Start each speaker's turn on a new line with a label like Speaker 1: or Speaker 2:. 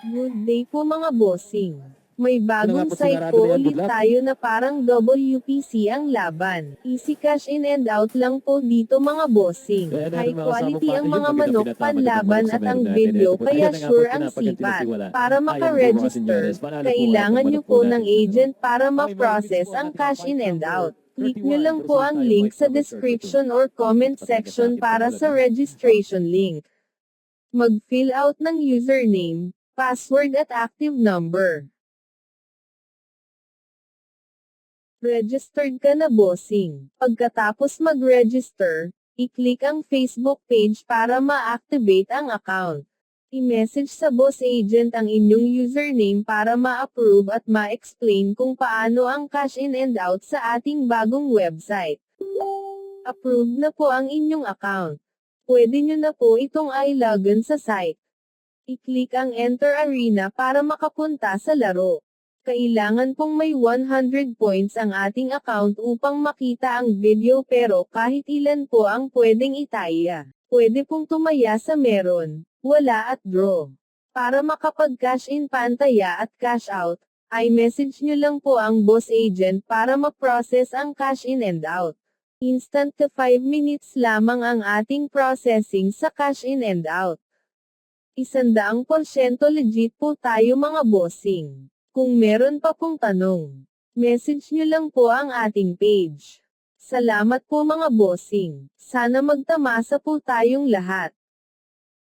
Speaker 1: Good day po mga bossing. May bagong
Speaker 2: po,
Speaker 1: site
Speaker 2: sinarado
Speaker 1: po
Speaker 2: na yan,
Speaker 1: ulit
Speaker 2: good luck.
Speaker 1: tayo na parang WPC ang laban. Easy cash in and out lang po dito mga bossing.
Speaker 2: Kaya natin
Speaker 1: High
Speaker 2: mga
Speaker 1: quality
Speaker 2: kasama
Speaker 1: ang
Speaker 2: package,
Speaker 1: mga
Speaker 2: maganda
Speaker 1: manok
Speaker 2: pinatama
Speaker 1: panlaban
Speaker 2: nitong manok sa
Speaker 1: at ang
Speaker 2: meron natin.
Speaker 1: video
Speaker 2: Ito po,
Speaker 1: kaya
Speaker 2: ayan na nga po,
Speaker 1: sure ang
Speaker 2: pinapaganti na
Speaker 1: sipat.
Speaker 2: siwala.
Speaker 1: Para
Speaker 2: Ayan po, mga
Speaker 1: makaregister,
Speaker 2: senyones, panalo po ang
Speaker 1: kailangan
Speaker 2: manok
Speaker 1: nyo
Speaker 2: po
Speaker 1: po
Speaker 2: natin
Speaker 1: ng
Speaker 2: sa meron.
Speaker 1: agent para
Speaker 2: Okay, may
Speaker 1: ma-process
Speaker 2: mix po
Speaker 1: ang
Speaker 2: natin
Speaker 1: cash
Speaker 2: fight
Speaker 1: in and
Speaker 2: number
Speaker 1: out. Click
Speaker 2: 31.
Speaker 1: nyo lang po
Speaker 2: Proceed
Speaker 1: ang
Speaker 2: tayo,
Speaker 1: link
Speaker 2: fight
Speaker 1: sa
Speaker 2: number 32.
Speaker 1: description or comment
Speaker 2: Ito talaga sa
Speaker 1: section
Speaker 2: ating
Speaker 1: para
Speaker 2: pangalan,
Speaker 1: sa
Speaker 2: no?
Speaker 1: registration link. Mag-fill out ng username, password at active number. Registered ka na bossing. Pagkatapos mag-register, i-click ang Facebook page para ma-activate ang account. I-message sa boss agent ang inyong username para ma-approve at ma-explain kung paano ang cash in and out sa ating bagong website. Approved na po ang inyong account. Pwede nyo na po itong i-login sa site. I-click ang Enter Arena para makapunta sa laro. Kailangan pong may 100 points ang ating account upang makita ang video pero kahit ilan po ang pwedeng itaya. Pwede pong tumaya sa meron, wala at draw. Para makapag-cash in pantaya at cash out, i-message nyo lang po ang boss agent para ma-process ang cash in and out. Instant to 5 minutes lamang ang ating processing sa cash in and out. 100% legit po tayo mga bossing. Kung meron pa pong tanong, message nyo lang po ang ating page. Salamat po mga bossing. Sana magtamasa po tayong lahat.